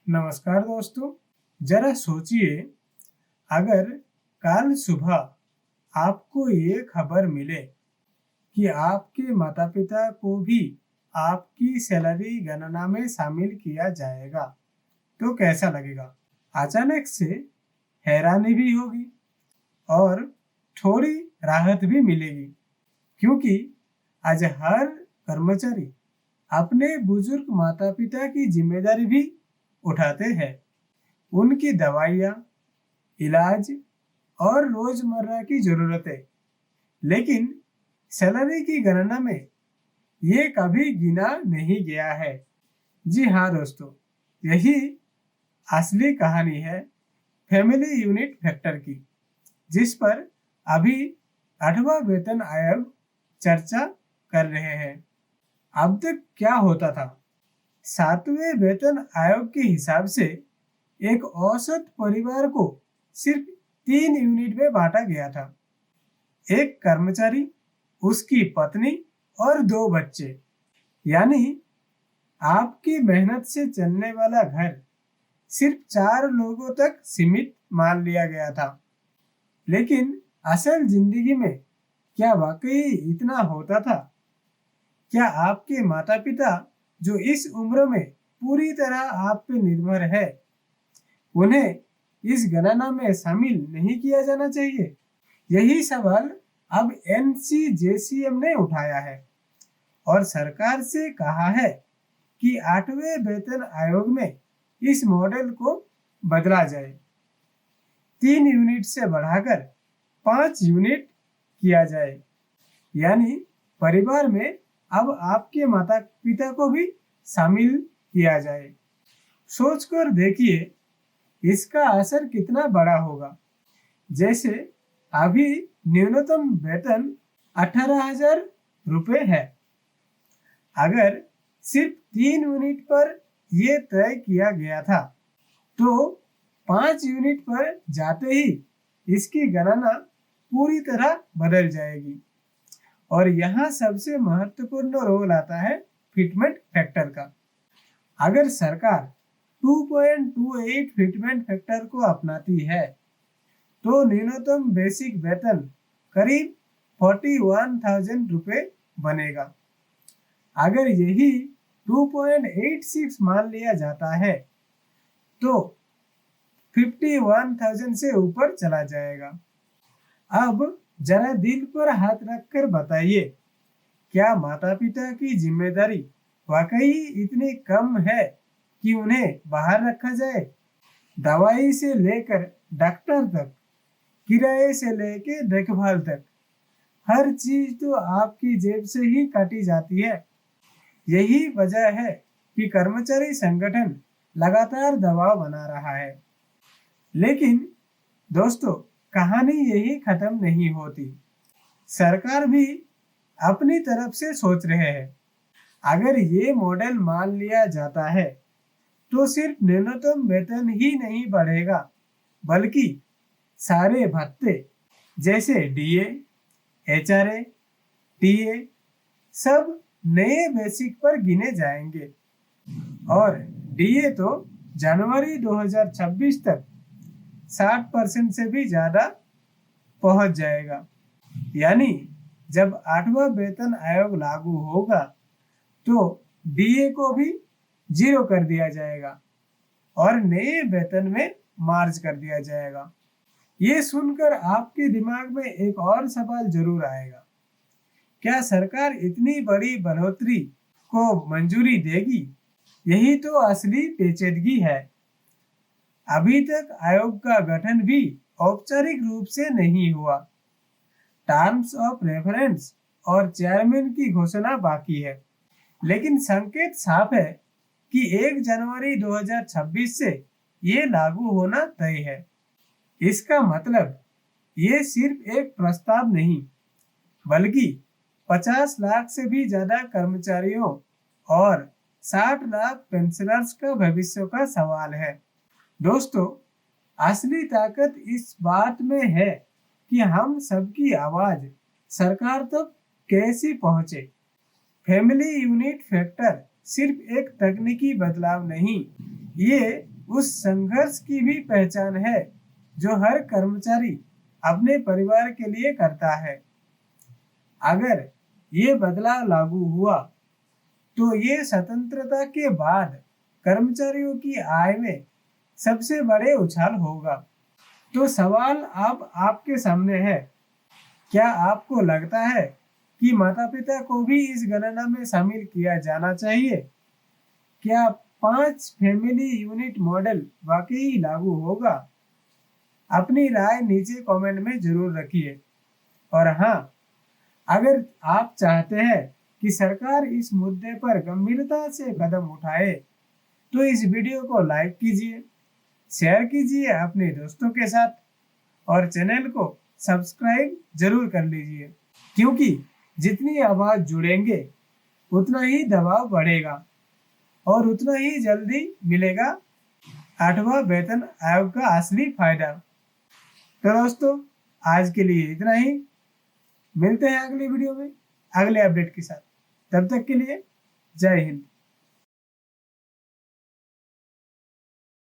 नमस्कार दोस्तों। जरा सोचिए, अगर कल सुबह आपको ये खबर मिले कि आपके माता पिता को भी आपकी सैलरी गणना में शामिल किया जाएगा, तो कैसा लगेगा? अचानक से हैरानी भी होगी और थोड़ी राहत भी मिलेगी, क्योंकि आज हर कर्मचारी अपने बुजुर्ग माता पिता की जिम्मेदारी भी उठाते हैं। उनकी दवाइयाँ, इलाज और रोजमर्रा की जरूरतें। लेकिन सैलरी की गणना में ये कभी गिना नहीं गया है। जी हाँ दोस्तों, यही असली कहानी है फैमिली यूनिट फैक्टर की, जिस पर अभी 8वां वेतन आयोग चर्चा कर रहे हैं। अब तक क्या होता था? 7वें वेतन आयोग के हिसाब से एक औसत परिवार को सिर्फ 3 यूनिट में बांटा गया था। एक कर्मचारी, उसकी पत्नी और 2 बच्चे। यानी आपकी मेहनत से चलने वाला घर सिर्फ 4 लोगों तक सीमित मान लिया गया था। लेकिन असल जिंदगी में क्या वाकई इतना होता था? क्या आपके माता पिता जो इस उम्र में पूरी तरह आप पे निर्भर है, उन्हें इस गणना में शामिल नहीं किया जाना चाहिए? यही सवाल अब एनसीजेसीएम ने उठाया है और सरकार से कहा है कि 8वें वेतन आयोग में इस मॉडल को बदला जाए, 3 यूनिट से बढ़ाकर 5 यूनिट किया जाए। यानी परिवार में अब आपके माता पिता को भी शामिल किया जाए। सोचकर देखिए, इसका असर कितना बड़ा होगा। जैसे अभी न्यूनतम वेतन 18,000 रुपये है। अगर सिर्फ 3 यूनिट पर यह तय किया गया था, तो 5 यूनिट पर जाते ही इसकी गणना पूरी तरह बदल जाएगी। और यहाँ सबसे महत्वपूर्ण रोल आता है फिटमेंट फैक्टर का। अगर सरकार 2.28 फिटमेंट फैक्टर को अपनाती है, तो न्यूनतम बेसिक वेतन करीब 41,000 रुपये बनेगा। अगर यही 2.86 मान लिया जाता है, तो 51,000 से ऊपर चला जाएगा। अब जरा दिल पर हाथ रखकर बताइए, क्या माता पिता की जिम्मेदारी वाकई इतनी कम है कि उन्हें बाहर रखा जाए? दवाई से लेकर डॉक्टर तक, किराए से लेकर देखभाल तक, हर चीज तो आपकी जेब से ही काटी जाती है। यही वजह है कि कर्मचारी संगठन लगातार दबाव बना रहा है। लेकिन दोस्तों, कहानी यही खत्म नहीं होती। सरकार भी अपनी तरफ से सोच रहे हैं। अगर ये मॉडल मान लिया जाता है, तो सिर्फ न्यूनतम वेतन ही नहीं बढ़ेगा, बल्कि सारे भत्ते जैसे डीए, एचआरए, टीए सब नए बेसिक पर गिने जाएंगे। और डीए तो जनवरी 2026 तक 60% से भी ज्यादा पहुंच जाएगा। यानी जब 8वां वेतन आयोग लागू होगा, तो डीए को भी 0 कर दिया जाएगा और नए वेतन में मार्च कर दिया जाएगा। ये सुनकर आपके दिमाग में एक और सवाल जरूर आएगा, क्या सरकार इतनी बड़ी बढ़ोतरी को मंजूरी देगी? यही तो असली पेचीदगी है। अभी तक आयोग का गठन भी औपचारिक रूप से नहीं हुआ। टर्म्स ऑफ रेफरेंस और चेयरमैन की घोषणा बाकी है। लेकिन संकेत साफ है कि 1 जनवरी 2026 से ये लागू होना तय है। इसका मतलब ये सिर्फ एक प्रस्ताव नहीं, बल्कि 50 लाख से भी ज्यादा कर्मचारियों और 60 लाख पेंशनर्स का भविष्य का सवाल है। दोस्तों, असली ताकत इस बात में है कि हम सबकी आवाज सरकार तक कैसे पहुंचे। फैमिली यूनिट फैक्टर सिर्फ एक तकनीकी बदलाव नहीं, ये उस संघर्ष की भी पहचान है जो हर कर्मचारी अपने परिवार के लिए करता है। अगर ये बदलाव लागू हुआ तो ये स्वतंत्रता के बाद कर्मचारियों की आय में सबसे बड़े उछाल होगा। तो सवाल अब आपके सामने है, क्या आपको लगता है कि माता-पिता को भी इस गणना में शामिल किया जाना चाहिए? क्या 5 फैमिली यूनिट मॉडल वाकई लागू होगा? अपनी राय नीचे कमेंट में जरूर रखिए। और हाँ, अगर आप चाहते हैं कि सरकार इस मुद्दे पर गंभीरता से कदम उठाए, तो इस वीडियो को लाइक कीजिए, शेयर कीजिए अपने दोस्तों के साथ और चैनल को सब्सक्राइब जरूर कर लीजिए, क्योंकि जितनी आवाज जुड़ेंगे उतना ही दबाव बढ़ेगा और उतना ही जल्दी मिलेगा 8वां वेतन आयोग का असली फायदा। तो दोस्तों, आज के लिए इतना ही। मिलते हैं अगली वीडियो में अगले अपडेट के साथ। तब तक के लिए जय हिंद।